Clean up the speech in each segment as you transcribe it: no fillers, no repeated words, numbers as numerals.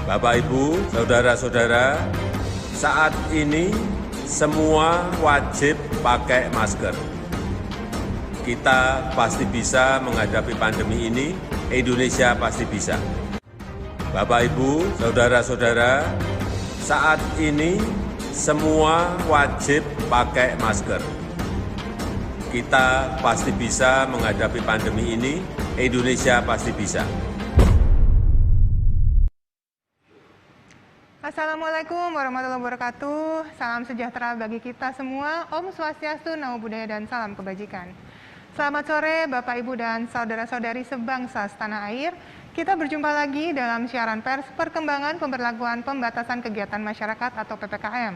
Bapak, Ibu, saudara-saudara, saat ini semua wajib pakai masker. Kita pasti bisa menghadapi pandemi ini, Indonesia pasti bisa. Bapak, Ibu, saudara-saudara, saat ini semua wajib pakai masker. Kita pasti bisa menghadapi pandemi ini, Indonesia pasti bisa. Assalamualaikum warahmatullahi wabarakatuh. Salam sejahtera bagi kita semua. Om Swastiastu, Namo Buddhaya, dan salam kebajikan. Selamat sore Bapak, Ibu, dan saudara-saudari sebangsa setanah air. Kita berjumpa lagi dalam siaran pers perkembangan pemberlakuan pembatasan kegiatan masyarakat atau PPKM.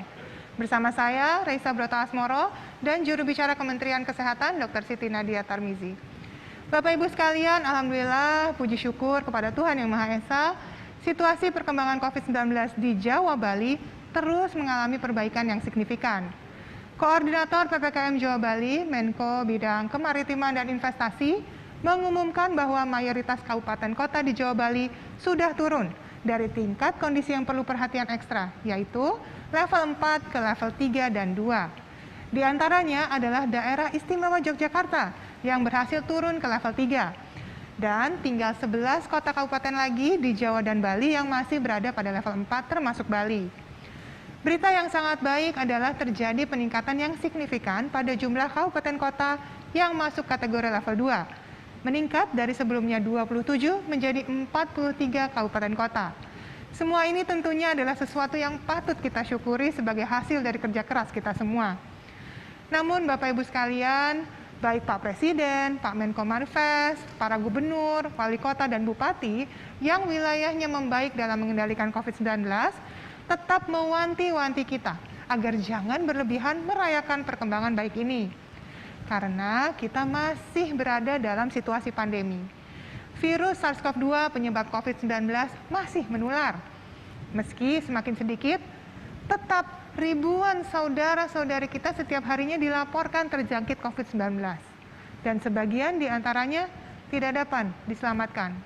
Bersama saya, Reisa Broto Asmoro, dan juru bicara Kementerian Kesehatan, Dr. Siti Nadia Tarmizi. Bapak Ibu sekalian, alhamdulillah, puji syukur kepada Tuhan Yang Maha Esa, situasi perkembangan COVID-19 di Jawa Bali terus mengalami perbaikan yang signifikan. Koordinator PPKM Jawa Bali, Menko Bidang Kemaritiman dan Investasi, mengumumkan bahwa mayoritas kabupaten kota di Jawa Bali sudah turun dari tingkat kondisi yang perlu perhatian ekstra, yaitu level 4 ke level 3 dan 2. Di antaranya adalah daerah istimewa Yogyakarta yang berhasil turun ke level 3. Dan tinggal 11 kota kabupaten lagi di Jawa dan Bali yang masih berada pada level 4 termasuk Bali. Berita yang sangat baik adalah terjadi peningkatan yang signifikan pada jumlah kabupaten kota yang masuk kategori level 2. Meningkat dari sebelumnya 27 menjadi 43 kabupaten kota. Semua ini tentunya adalah sesuatu yang patut kita syukuri sebagai hasil dari kerja keras kita semua. Namun Bapak Ibu sekalian, baik Pak Presiden, Pak Menko Marves, para gubernur, wali kota, dan bupati yang wilayahnya membaik dalam mengendalikan COVID-19 tetap mewanti-wanti kita agar jangan berlebihan merayakan perkembangan baik ini. Karena kita masih berada dalam situasi pandemi. Virus SARS-CoV-2 penyebab COVID-19 masih menular. Meski semakin sedikit, tetap ribuan saudara-saudari kita setiap harinya dilaporkan terjangkit COVID-19. Dan sebagian diantaranya tidak dapat diselamatkan.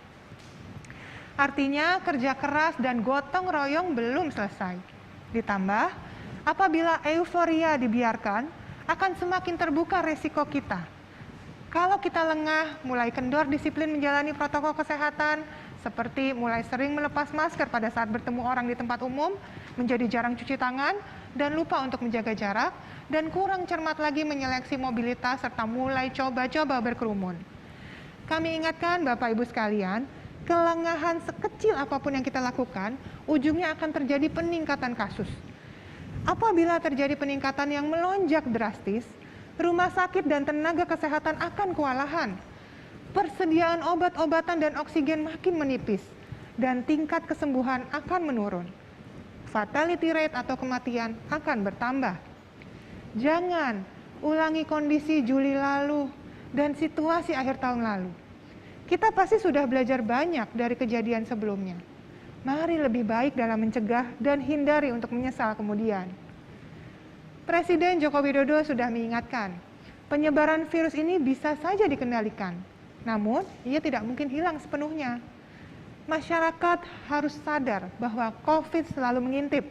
Artinya kerja keras dan gotong royong belum selesai. Ditambah, apabila euforia dibiarkan, akan semakin terbuka resiko kita. Kalau kita lengah, mulai kendor disiplin menjalani protokol kesehatan, seperti mulai sering melepas masker pada saat bertemu orang di tempat umum, menjadi jarang cuci tangan, dan lupa untuk menjaga jarak, dan kurang cermat lagi menyeleksi mobilitas, serta mulai coba-coba berkerumun. Kami ingatkan Bapak Ibu sekalian, kelengahan sekecil apapun yang kita lakukan, ujungnya akan terjadi peningkatan kasus. Apabila terjadi peningkatan yang melonjak drastis, rumah sakit dan tenaga kesehatan akan kewalahan. Persediaan obat-obatan dan oksigen makin menipis, dan tingkat kesembuhan akan menurun. Fatality rate atau kematian akan bertambah. Jangan ulangi kondisi Juli lalu dan situasi akhir tahun lalu. Kita pasti sudah belajar banyak dari kejadian sebelumnya. Mari lebih baik dalam mencegah dan hindari untuk menyesal kemudian. Presiden Joko Widodo sudah mengingatkan, penyebaran virus ini bisa saja dikendalikan, namun ia tidak mungkin hilang sepenuhnya. Masyarakat harus sadar bahwa COVID selalu mengintip.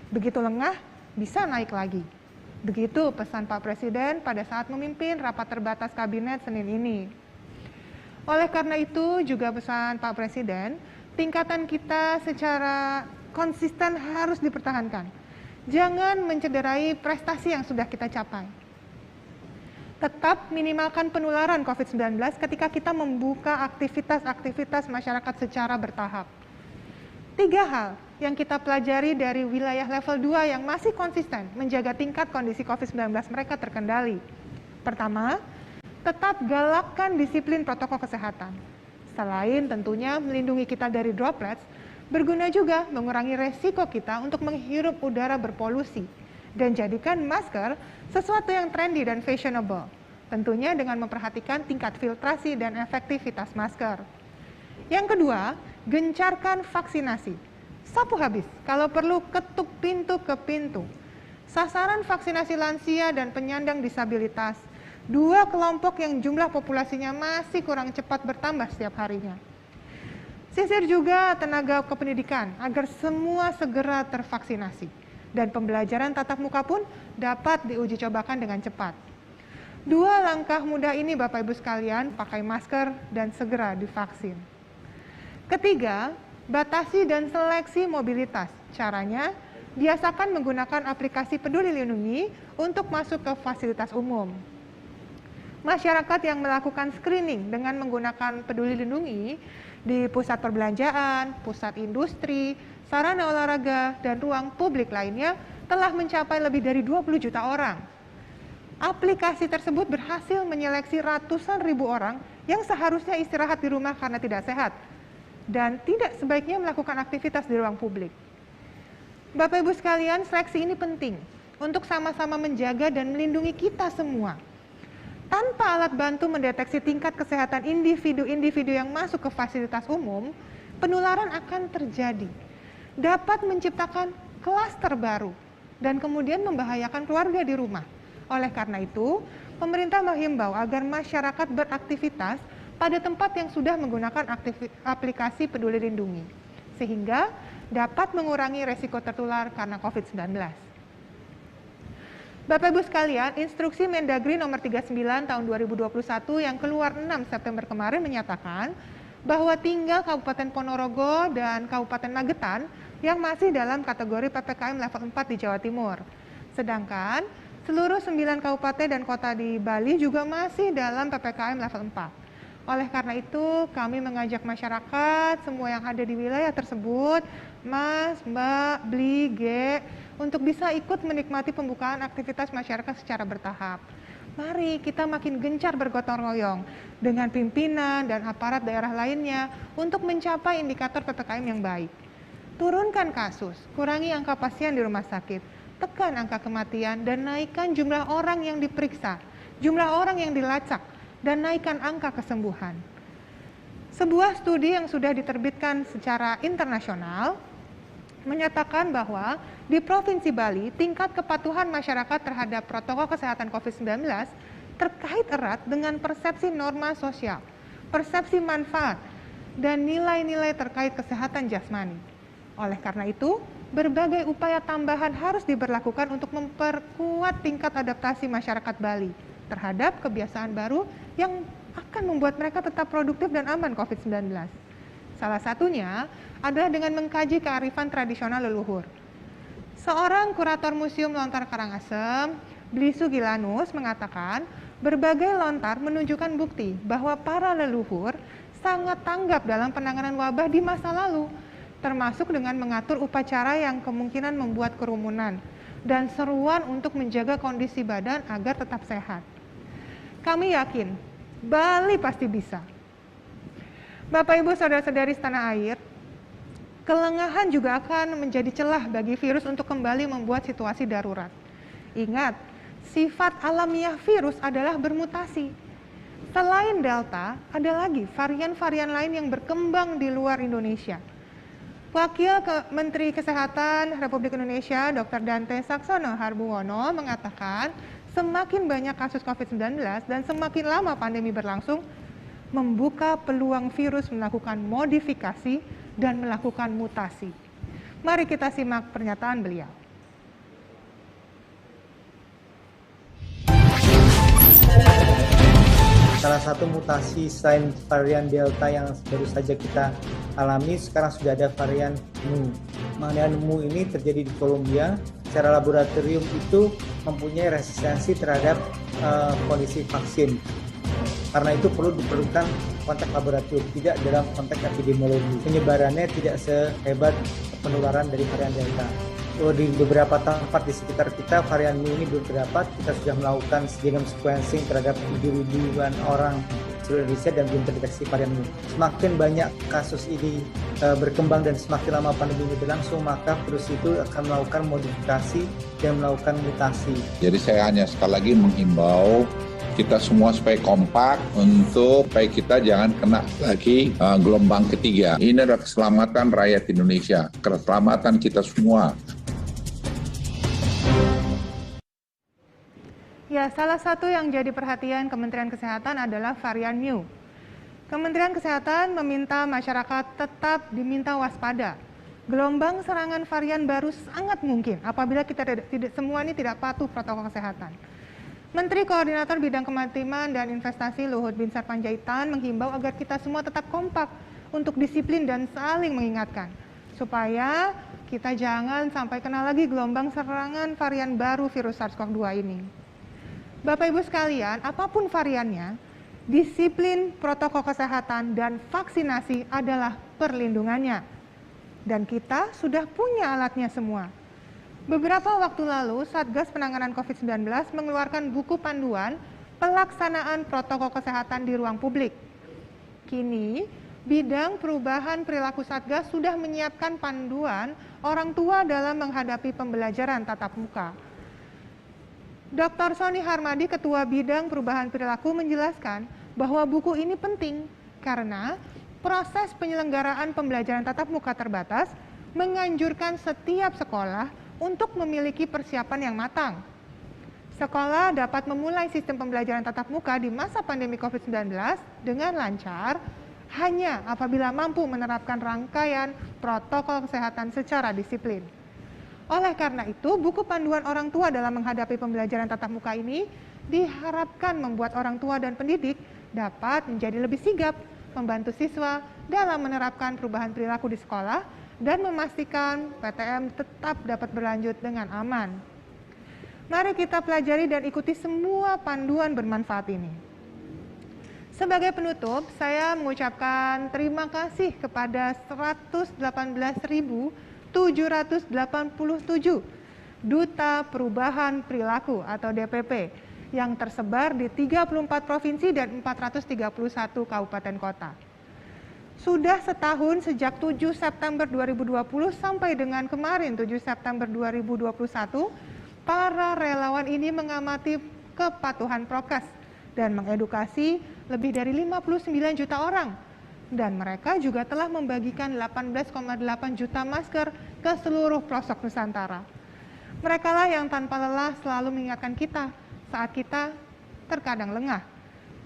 Begitu lengah, bisa naik lagi. Begitu pesan Pak Presiden pada saat memimpin rapat terbatas kabinet Senin ini. Oleh karena itu, juga pesan Pak Presiden, tingkatan kita secara konsisten harus dipertahankan. Jangan mencederai prestasi yang sudah kita capai. Tetap minimalkan penularan COVID-19 ketika kita membuka aktivitas-aktivitas masyarakat secara bertahap. 3 hal yang kita pelajari dari wilayah level 2 yang masih konsisten menjaga tingkat kondisi COVID-19 mereka terkendali. Pertama, tetap galakkan disiplin protokol kesehatan. Selain tentunya melindungi kita dari droplets, berguna juga mengurangi resiko kita untuk menghirup udara berpolusi dan jadikan masker sesuatu yang trendy dan fashionable. Tentunya dengan memperhatikan tingkat filtrasi dan efektivitas masker. Yang kedua, gencarkan vaksinasi. Sapu habis, kalau perlu ketuk pintu ke pintu. Sasaran vaksinasi lansia dan penyandang disabilitas, 2 kelompok yang jumlah populasinya masih kurang cepat bertambah setiap harinya. Sisir juga tenaga kependidikan agar semua segera tervaksinasi dan pembelajaran tatap muka pun dapat diuji cobakan dengan cepat. 2 langkah mudah ini Bapak Ibu sekalian, pakai masker dan segera divaksin. Ketiga, batasi dan seleksi mobilitas. Caranya, biasakan menggunakan aplikasi Peduli Lindungi untuk masuk ke fasilitas umum. Masyarakat yang melakukan screening dengan menggunakan Peduli Lindungi di pusat perbelanjaan, pusat industri, sarana olahraga, dan ruang publik lainnya telah mencapai lebih dari 20 juta orang. Aplikasi tersebut berhasil menyeleksi ratusan ribu orang yang seharusnya istirahat di rumah karena tidak sehat dan tidak sebaiknya melakukan aktivitas di ruang publik. Bapak Ibu sekalian, seleksi ini penting untuk sama-sama menjaga dan melindungi kita semua. Tanpa alat bantu mendeteksi tingkat kesehatan individu-individu yang masuk ke fasilitas umum, penularan akan terjadi, dapat menciptakan klaster baru, dan kemudian membahayakan keluarga di rumah. Oleh karena itu, pemerintah menghimbau agar masyarakat beraktivitas pada tempat yang sudah menggunakan aplikasi Peduli Lindungi, sehingga dapat mengurangi resiko tertular karena COVID-19. Bapak Ibu sekalian, instruksi Mendagri nomor 39 tahun 2021 yang keluar 6 September kemarin menyatakan bahwa tinggal Kabupaten Ponorogo dan Kabupaten Magetan yang masih dalam kategori PPKM level 4 di Jawa Timur. Sedangkan seluruh 9 kabupaten dan kota di Bali juga masih dalam PPKM level 4. Oleh karena itu, kami mengajak masyarakat semua yang ada di wilayah tersebut, Mas, Mbak, Bli, G, untuk bisa ikut menikmati pembukaan aktivitas masyarakat secara bertahap. Mari kita makin gencar bergotong royong dengan pimpinan dan aparat daerah lainnya untuk mencapai indikator PPKM yang baik. Turunkan kasus, kurangi angka pasien di rumah sakit, tekan angka kematian, dan naikkan jumlah orang yang diperiksa, jumlah orang yang dilacak, dan naikkan angka kesembuhan. Sebuah studi yang sudah diterbitkan secara internasional menyatakan bahwa di Provinsi Bali, tingkat kepatuhan masyarakat terhadap protokol kesehatan COVID-19 terkait erat dengan persepsi norma sosial, persepsi manfaat, dan nilai-nilai terkait kesehatan jasmani. Oleh karena itu, berbagai upaya tambahan harus diberlakukan untuk memperkuat tingkat adaptasi masyarakat Bali terhadap kebiasaan baru yang akan membuat mereka tetap produktif dan aman COVID-19. Salah satunya adalah dengan mengkaji kearifan tradisional leluhur. Seorang kurator Museum Lontar Karangasem, Bli Sugilanus, mengatakan berbagai lontar menunjukkan bukti bahwa para leluhur sangat tanggap dalam penanganan wabah di masa lalu, termasuk dengan mengatur upacara yang kemungkinan membuat kerumunan dan seruan untuk menjaga kondisi badan agar tetap sehat. Kami yakin Bali pasti bisa. Bapak Ibu saudara-saudari setanah air, kelengahan juga akan menjadi celah bagi virus untuk kembali membuat situasi darurat. Ingat, sifat alamiah virus adalah bermutasi. Selain Delta, ada lagi varian-varian lain yang berkembang di luar Indonesia. Wakil Menteri Kesehatan Republik Indonesia, Dr. Dante Saxono Harbuwono, mengatakan semakin banyak kasus COVID-19 dan semakin lama pandemi berlangsung, membuka peluang virus melakukan modifikasi dan melakukan mutasi. Mari kita simak pernyataan beliau. Salah satu mutasi selain varian Delta yang baru saja kita alami, sekarang sudah ada varian Mu. Varian Mu ini terjadi di Kolombia. Secara laboratorium itu mempunyai resistensi terhadap kondisi vaksin. Karena itu perlu diperlukan konteks laboratorium, tidak dalam konteks epidemiologi. Penyebarannya tidak sehebat penularan dari varian Delta. Di beberapa tempat di sekitar kita varian Mu ini belum terdapat. Kita sudah melakukan genome sequencing terhadap 7.000-an orang seluruh Indonesia dan belum terdeteksi varian Mu. Semakin banyak kasus ini berkembang dan semakin lama pandemi ini berlangsung, maka virus itu akan melakukan modifikasi dan melakukan mutasi. Jadi saya hanya sekali lagi menghimbau kita semua supaya kompak untuk supaya kita jangan kena lagi gelombang ketiga. Ini adalah keselamatan rakyat Indonesia, keselamatan kita semua. Ya, salah satu yang jadi perhatian Kementerian Kesehatan adalah varian Mu. Kementerian Kesehatan meminta masyarakat tetap diminta waspada. Gelombang serangan varian baru sangat mungkin apabila kita semua ini tidak patuh protokol kesehatan. Menteri Koordinator Bidang Kemaritiman dan Investasi Luhut Binsar Panjaitan menghimbau agar kita semua tetap kompak untuk disiplin dan saling mengingatkan, supaya kita jangan sampai kena lagi gelombang serangan varian baru virus SARS-CoV-2 ini. Bapak Ibu sekalian, apapun variannya, disiplin protokol kesehatan dan vaksinasi adalah perlindungannya. Dan kita sudah punya alatnya semua. Beberapa waktu lalu, Satgas Penanganan COVID-19 mengeluarkan buku panduan pelaksanaan protokol kesehatan di ruang publik. Kini, bidang perubahan perilaku Satgas sudah menyiapkan panduan orang tua dalam menghadapi pembelajaran tatap muka. Dr. Sony Harmadi, Ketua Bidang Perubahan Perilaku, menjelaskan bahwa buku ini penting karena proses penyelenggaraan pembelajaran tatap muka terbatas menganjurkan setiap sekolah untuk memiliki persiapan yang matang. Sekolah dapat memulai sistem pembelajaran tatap muka di masa pandemi COVID-19 dengan lancar hanya apabila mampu menerapkan rangkaian protokol kesehatan secara disiplin. Oleh karena itu, buku panduan orang tua dalam menghadapi pembelajaran tatap muka ini diharapkan membuat orang tua dan pendidik dapat menjadi lebih sigap membantu siswa dalam menerapkan perubahan perilaku di sekolah dan memastikan PTM tetap dapat berlanjut dengan aman. Mari kita pelajari dan ikuti semua panduan bermanfaat ini. Sebagai penutup, saya mengucapkan terima kasih kepada 118.787 Duta Perubahan Perilaku atau DPP yang tersebar di 34 provinsi dan 431 kabupaten kota. Sudah setahun sejak 7 September 2020 sampai dengan kemarin 7 September 2021, para relawan ini mengamati kepatuhan prokes dan mengedukasi lebih dari 59 juta orang. Dan mereka juga telah membagikan 18,8 juta masker ke seluruh pelosok Nusantara. Merekalah yang tanpa lelah selalu mengingatkan kita saat kita terkadang lengah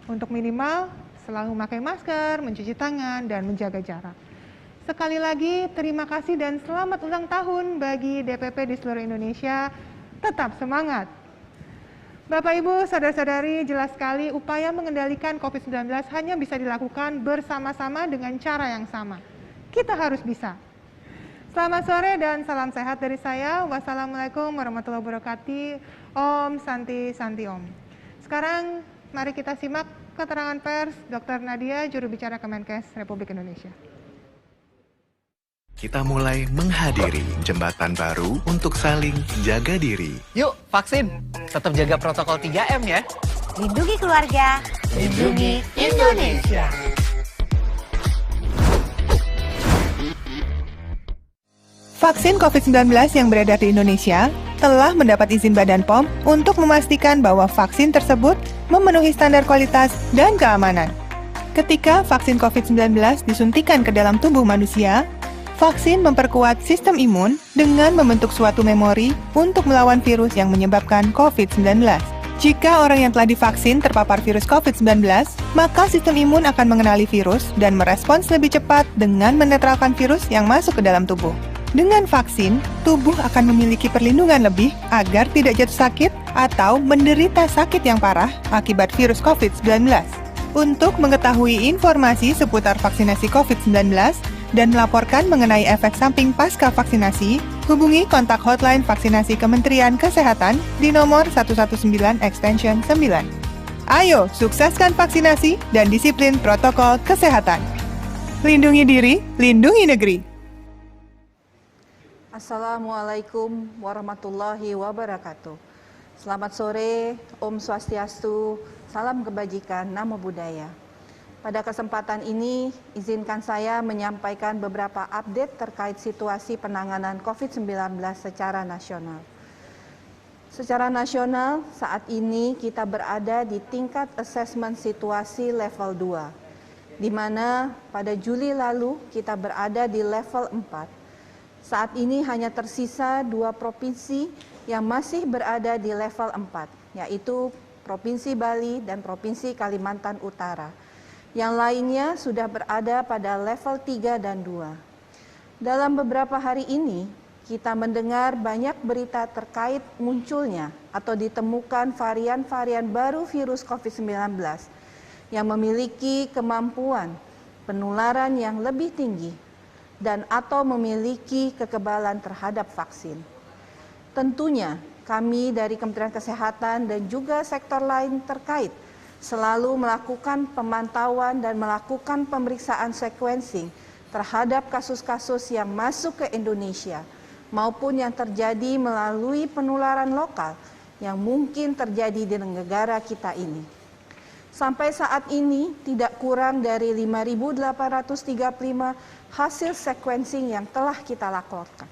untuk minimal selalu memakai masker, mencuci tangan, dan menjaga jarak. Sekali lagi terima kasih dan selamat ulang tahun bagi DPP di seluruh Indonesia. Tetap semangat. Bapak Ibu, saudara-saudari, jelas sekali upaya mengendalikan COVID-19 hanya bisa dilakukan bersama-sama dengan cara yang sama. Kita harus bisa. Selamat sore dan salam sehat dari saya. Wassalamualaikum warahmatullahi wabarakatuh. Om Santi Santi Om. Sekarang mari kita simak keterangan pers Dr. Nadia, juru bicara Kemenkes Republik Indonesia. Kita mulai menghadiri jembatan baru untuk saling jaga diri. Yuk, vaksin. Tetap jaga protokol 3M ya. Lindungi keluarga, lindungi Indonesia. Vaksin COVID-19 yang beredar di Indonesia telah mendapat izin Badan POM untuk memastikan bahwa vaksin tersebut memenuhi standar kualitas dan keamanan. Ketika vaksin COVID-19 disuntikan ke dalam tubuh manusia, vaksin memperkuat sistem imun dengan membentuk suatu memori untuk melawan virus yang menyebabkan COVID-19. Jika orang yang telah divaksin terpapar virus COVID-19, maka sistem imun akan mengenali virus dan merespons lebih cepat dengan menetralkan virus yang masuk ke dalam tubuh. Dengan vaksin, tubuh akan memiliki perlindungan lebih agar tidak jatuh sakit atau menderita sakit yang parah akibat virus COVID-19. Untuk mengetahui informasi seputar vaksinasi COVID-19 dan melaporkan mengenai efek samping pasca vaksinasi, hubungi kontak hotline vaksinasi Kementerian Kesehatan di nomor 119 extension 9. Ayo, sukseskan vaksinasi dan disiplin protokol kesehatan. Lindungi diri, lindungi negeri. Assalamualaikum warahmatullahi wabarakatuh. Selamat sore, Om Swastiastu, salam kebajikan, namo buddhaya. Pada kesempatan ini, izinkan saya menyampaikan beberapa update terkait situasi penanganan COVID-19 secara nasional. Secara nasional, saat ini kita berada di tingkat asesmen situasi level 2, di mana pada Juli lalu kita berada di level 4. Saat ini hanya tersisa 2 provinsi yang masih berada di level 4, yaitu Provinsi Bali dan Provinsi Kalimantan Utara. Yang lainnya sudah berada pada level 3 dan 2. Dalam beberapa hari ini, kita mendengar banyak berita terkait munculnya atau ditemukan varian-varian baru virus COVID-19 yang memiliki kemampuan penularan yang lebih tinggi dan atau memiliki kekebalan terhadap vaksin. Tentunya kami dari Kementerian Kesehatan dan juga sektor lain terkait selalu melakukan pemantauan dan melakukan pemeriksaan sequencing terhadap kasus-kasus yang masuk ke Indonesia maupun yang terjadi melalui penularan lokal yang mungkin terjadi di negara kita ini. Sampai saat ini tidak kurang dari 5.835 hasil sequencing yang telah kita laporkan.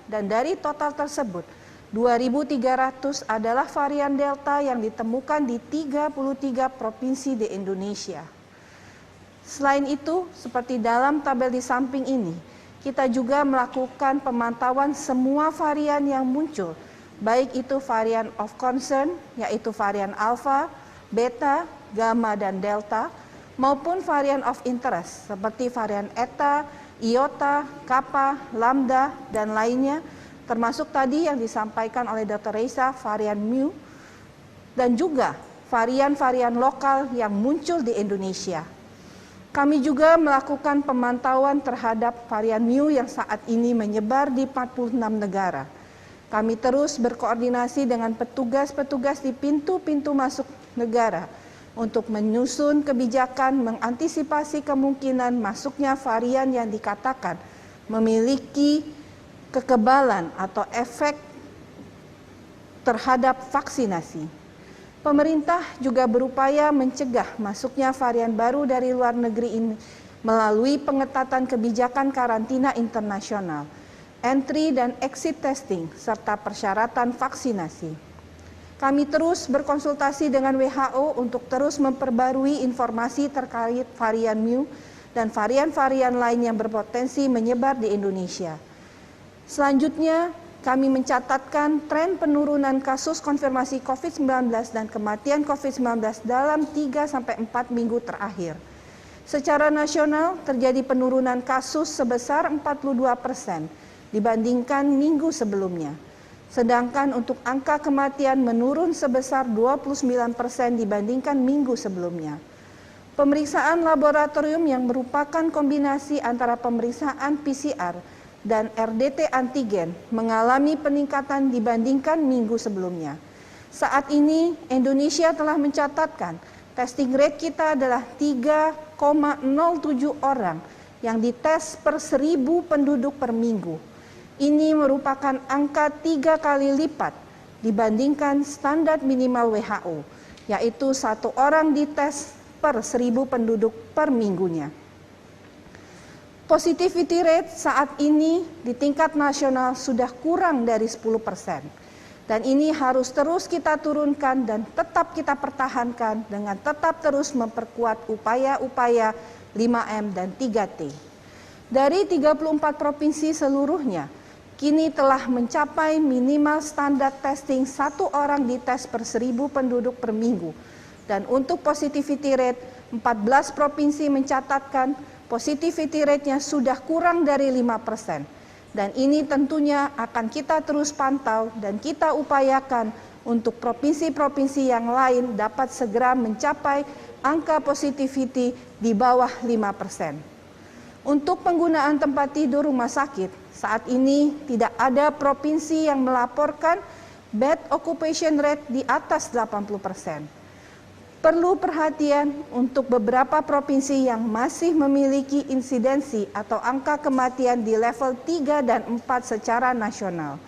Dan dari total tersebut 2.300 adalah varian Delta yang ditemukan di 33 provinsi di Indonesia. Selain itu, seperti dalam tabel di samping ini, kita juga melakukan pemantauan semua varian yang muncul, baik itu varian of concern, yaitu varian Alpha, Beta, Gamma, dan Delta, maupun varian of interest, seperti varian Eta, Iota, Kappa, Lambda, dan lainnya, termasuk tadi yang disampaikan oleh Dr. Reza, varian Mu, dan juga varian-varian lokal yang muncul di Indonesia. Kami juga melakukan pemantauan terhadap varian Mu yang saat ini menyebar di 46 negara. Kami terus berkoordinasi dengan petugas-petugas di pintu-pintu masuk negara untuk menyusun kebijakan mengantisipasi kemungkinan masuknya varian yang dikatakan memiliki kekebalan atau efek terhadap vaksinasi. Pemerintah juga berupaya mencegah masuknya varian baru dari luar negeri ini melalui pengetatan kebijakan karantina internasional, entry dan exit testing, serta persyaratan vaksinasi. Kami terus berkonsultasi dengan WHO untuk terus memperbarui informasi terkait varian Mu dan varian-varian lain yang berpotensi menyebar di Indonesia. Selanjutnya, kami mencatatkan tren penurunan kasus konfirmasi COVID-19 dan kematian COVID-19 dalam 3-4 minggu terakhir. Secara nasional terjadi penurunan kasus sebesar 42% dibandingkan minggu sebelumnya. Sedangkan untuk angka kematian menurun sebesar 29% dibandingkan minggu sebelumnya. Pemeriksaan laboratorium yang merupakan kombinasi antara pemeriksaan PCR dan RDT antigen mengalami peningkatan dibandingkan minggu sebelumnya. Saat ini Indonesia telah mencatatkan testing rate kita adalah 3,07 orang yang dites per 1.000 penduduk per minggu. Ini merupakan angka 3 kali lipat dibandingkan standar minimal WHO, yaitu 1 orang dites per 1.000 penduduk per minggunya. Positivity rate saat ini di tingkat nasional sudah kurang dari 10%. Dan ini harus terus kita turunkan dan tetap kita pertahankan dengan tetap terus memperkuat upaya-upaya 5M dan 3T. Dari 34 provinsi seluruhnya, kini telah mencapai minimal standar testing 1 orang dites per 1.000 penduduk per minggu. Dan untuk positivity rate, 14 provinsi mencatatkan positivity rate-nya sudah kurang dari 5%. Dan ini tentunya akan kita terus pantau dan kita upayakan untuk provinsi-provinsi yang lain dapat segera mencapai angka positivity di bawah 5%. Untuk penggunaan tempat tidur rumah sakit, saat ini tidak ada provinsi yang melaporkan bed occupation rate di atas 80%. Perlu perhatian untuk beberapa provinsi yang masih memiliki insidensi atau angka kematian di level 3 dan 4 secara nasional.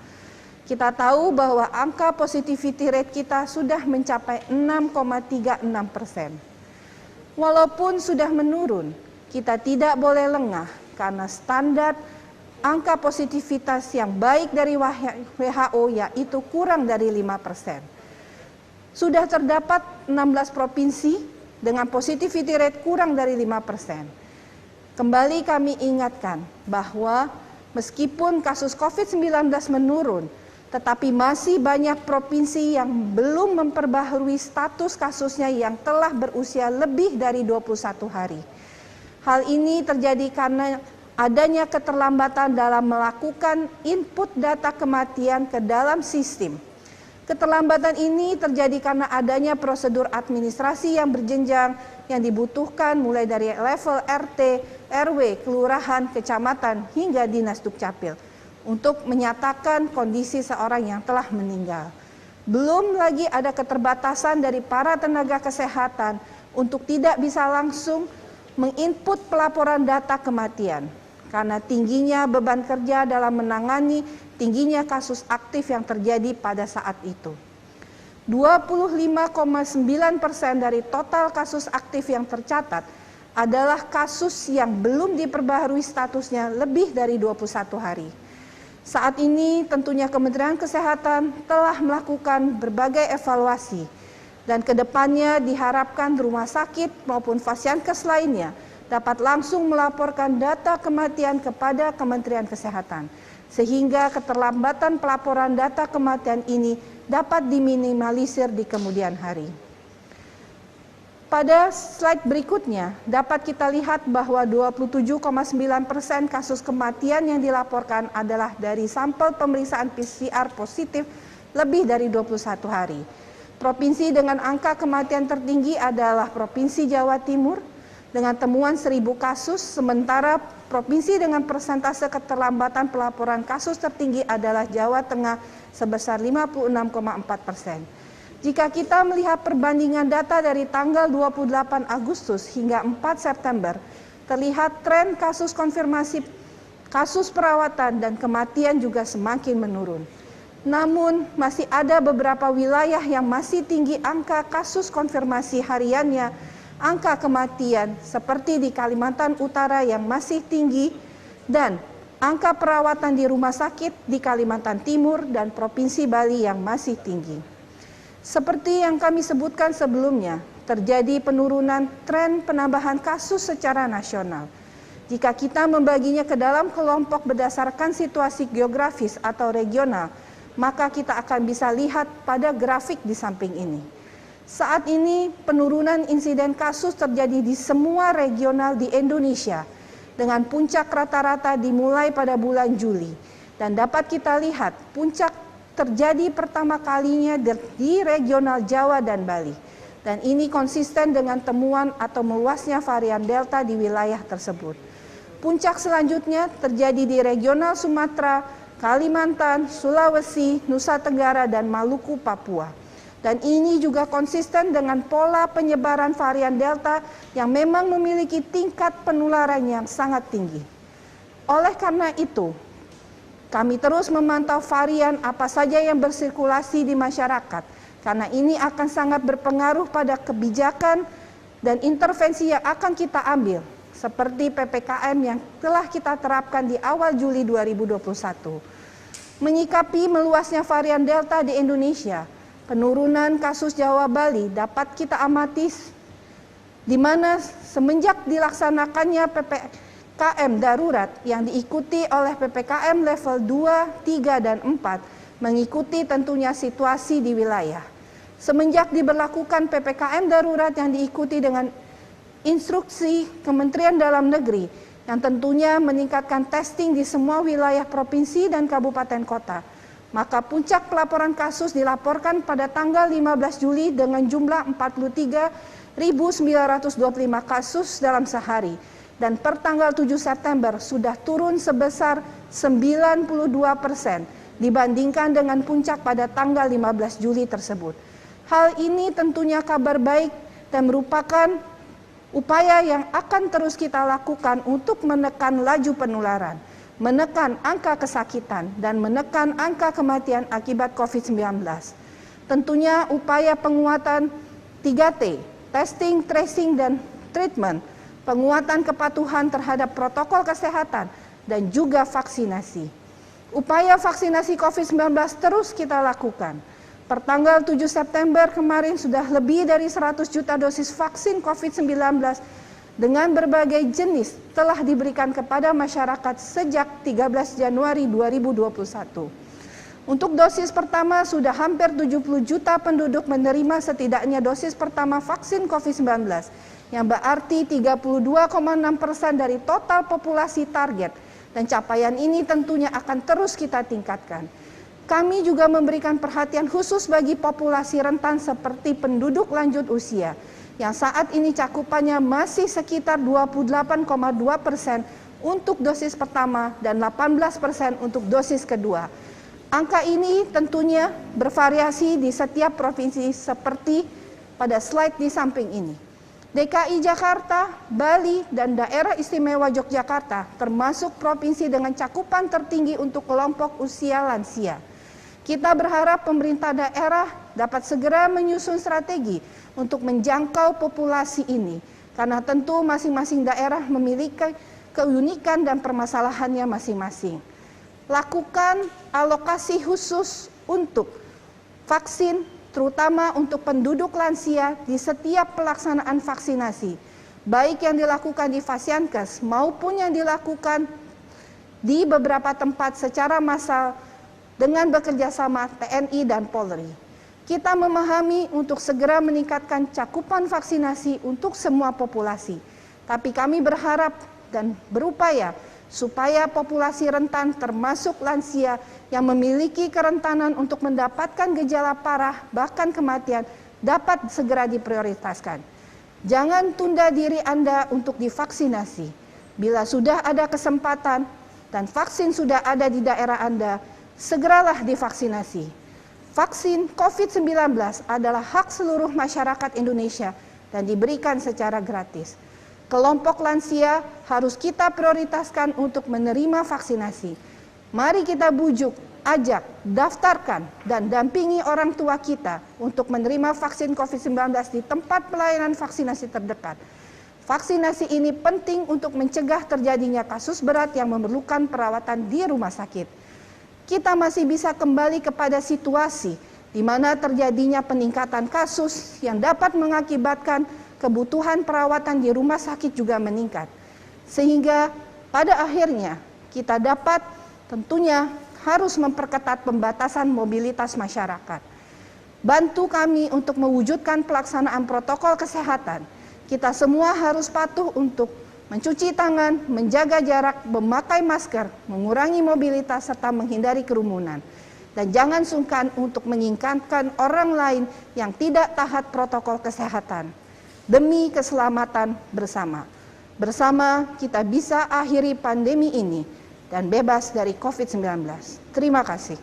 Kita tahu bahwa angka positivity rate kita sudah mencapai 6,36%. Walaupun sudah menurun, kita tidak boleh lengah karena standar angka positivitas yang baik dari WHO yaitu kurang dari 5%. Sudah terdapat 16 provinsi dengan positivity rate kurang dari 5%. Kembali kami ingatkan bahwa meskipun kasus COVID-19 menurun, tetapi masih banyak provinsi yang belum memperbaharui status kasusnya yang telah berusia lebih dari 21 hari. Hal ini terjadi karena adanya keterlambatan dalam melakukan input data kematian ke dalam sistem. Keterlambatan ini terjadi karena adanya prosedur administrasi yang berjenjang yang dibutuhkan mulai dari level RT, RW, kelurahan, kecamatan, hingga dinas dukcapil untuk menyatakan kondisi seorang yang telah meninggal. Belum lagi ada keterbatasan dari para tenaga kesehatan untuk tidak bisa langsung menginput pelaporan data kematian karena tingginya beban kerja dalam menangani tingginya kasus aktif yang terjadi pada saat itu. 25,9% dari total kasus aktif yang tercatat adalah kasus yang belum diperbaharui statusnya lebih dari 21 hari. Saat ini tentunya Kementerian Kesehatan telah melakukan berbagai evaluasi dan kedepannya diharapkan rumah sakit maupun Fasiankes lainnya dapat langsung melaporkan data kematian kepada Kementerian Kesehatan sehingga keterlambatan pelaporan data kematian ini dapat diminimalisir di kemudian hari. Pada slide berikutnya dapat kita lihat bahwa 27,9% kasus kematian yang dilaporkan adalah dari sampel pemeriksaan PCR positif lebih dari 21 hari. Provinsi dengan angka kematian tertinggi adalah Provinsi Jawa Timur dengan temuan 1.000 kasus, sementara provinsi dengan persentase keterlambatan pelaporan kasus tertinggi adalah Jawa Tengah sebesar 56,4%. Jika kita melihat perbandingan data dari tanggal 28 Agustus hingga 4 September, terlihat tren kasus konfirmasi, kasus perawatan dan kematian juga semakin menurun. Namun masih ada beberapa wilayah yang masih tinggi angka kasus konfirmasi hariannya, angka kematian seperti di Kalimantan Utara yang masih tinggi dan angka perawatan di rumah sakit di Kalimantan Timur dan Provinsi Bali yang masih tinggi. Seperti yang kami sebutkan sebelumnya, terjadi penurunan tren penambahan kasus secara nasional. Jika kita membaginya ke dalam kelompok berdasarkan situasi geografis atau regional, maka kita akan bisa lihat pada grafik di samping ini. Saat ini penurunan insiden kasus terjadi di semua regional di Indonesia, dengan puncak rata-rata dimulai pada bulan Juli. Dan dapat kita lihat puncak terjadi pertama kalinya di regional Jawa dan Bali. Dan ini konsisten dengan temuan atau meluasnya varian Delta di wilayah tersebut. Puncak selanjutnya terjadi di regional Sumatera, Kalimantan, Sulawesi, Nusa Tenggara, dan Maluku, Papua. Dan ini juga konsisten dengan pola penyebaran varian Delta yang memang memiliki tingkat penularan yang sangat tinggi. Oleh karena itu, kami terus memantau varian apa saja yang bersirkulasi di masyarakat, karena ini akan sangat berpengaruh pada kebijakan dan intervensi yang akan kita ambil, seperti PPKM yang telah kita terapkan di awal Juli 2021. Menyikapi meluasnya varian Delta di Indonesia, penurunan kasus Jawa Bali dapat kita amati di mana semenjak dilaksanakannya PPKM darurat yang diikuti oleh PPKM level 2, 3, dan 4 mengikuti tentunya situasi di wilayah. Semenjak diberlakukan PPKM darurat yang diikuti dengan instruksi Kementerian Dalam Negeri yang tentunya meningkatkan testing di semua wilayah provinsi dan kabupaten kota, maka puncak pelaporan kasus dilaporkan pada tanggal 15 Juli dengan jumlah 43.925 kasus dalam sehari. Dan per tanggal 7 September sudah turun sebesar 92% dibandingkan dengan puncak pada tanggal 15 Juli tersebut. Hal ini tentunya kabar baik dan merupakan upaya yang akan terus kita lakukan untuk menekan laju penularan, menekan angka kesakitan, dan menekan angka kematian akibat COVID-19. Tentunya upaya penguatan 3T, testing, tracing, dan treatment, penguatan kepatuhan terhadap protokol kesehatan, dan juga vaksinasi. Upaya vaksinasi COVID-19 terus kita lakukan. Pertanggal 7 September kemarin sudah lebih dari 100 juta dosis vaksin COVID-19 dengan berbagai jenis telah diberikan kepada masyarakat sejak 13 Januari 2021. Untuk dosis pertama sudah hampir 70 juta penduduk menerima setidaknya dosis pertama vaksin COVID-19, yang berarti 32,6% dari total populasi target, dan capaian ini tentunya akan terus kita tingkatkan. Kami juga memberikan perhatian khusus bagi populasi rentan seperti penduduk lanjut usia, yang saat ini cakupannya masih sekitar 28,2% untuk dosis pertama dan 18% untuk dosis kedua. Angka ini tentunya bervariasi di setiap provinsi seperti pada slide di samping ini. DKI Jakarta, Bali, dan Daerah Istimewa Yogyakarta termasuk provinsi dengan cakupan tertinggi untuk kelompok usia lansia. Kita berharap pemerintah daerah dapat segera menyusun strategi untuk menjangkau populasi ini, karena tentu masing-masing daerah memiliki keunikan dan permasalahannya masing-masing. Lakukan alokasi khusus untuk vaksin, terutama untuk penduduk lansia di setiap pelaksanaan vaksinasi, baik yang dilakukan di Fasiankes maupun yang dilakukan di beberapa tempat secara massal dengan bekerjasama TNI dan Polri. Kita memahami untuk segera meningkatkan cakupan vaksinasi untuk semua populasi, tapi kami berharap dan berupaya supaya populasi rentan termasuk lansia yang memiliki kerentanan untuk mendapatkan gejala parah bahkan kematian dapat segera diprioritaskan. Jangan tunda diri Anda untuk divaksinasi. Bila sudah ada kesempatan dan vaksin sudah ada di daerah Anda, segeralah divaksinasi. Vaksin COVID-19 adalah hak seluruh masyarakat Indonesia dan diberikan secara gratis. Kelompok lansia harus kita prioritaskan untuk menerima vaksinasi. Mari kita bujuk, ajak, daftarkan, dan dampingi orang tua kita untuk menerima vaksin COVID-19 di tempat pelayanan vaksinasi terdekat. Vaksinasi ini penting untuk mencegah terjadinya kasus berat yang memerlukan perawatan di rumah sakit. Kita masih bisa kembali kepada situasi di mana terjadinya peningkatan kasus yang dapat mengakibatkan kebutuhan perawatan di rumah sakit juga meningkat. Sehingga pada akhirnya kita dapat tentunya harus memperketat pembatasan mobilitas masyarakat. Bantu kami untuk mewujudkan pelaksanaan protokol kesehatan. Kita semua harus patuh untuk mencuci tangan, menjaga jarak, memakai masker, mengurangi mobilitas, serta menghindari kerumunan. Dan jangan sungkan untuk mengingatkan orang lain yang tidak taat protokol kesehatan. Demi keselamatan bersama. Bersama kita bisa akhiri pandemi ini dan bebas dari COVID-19. Terima kasih.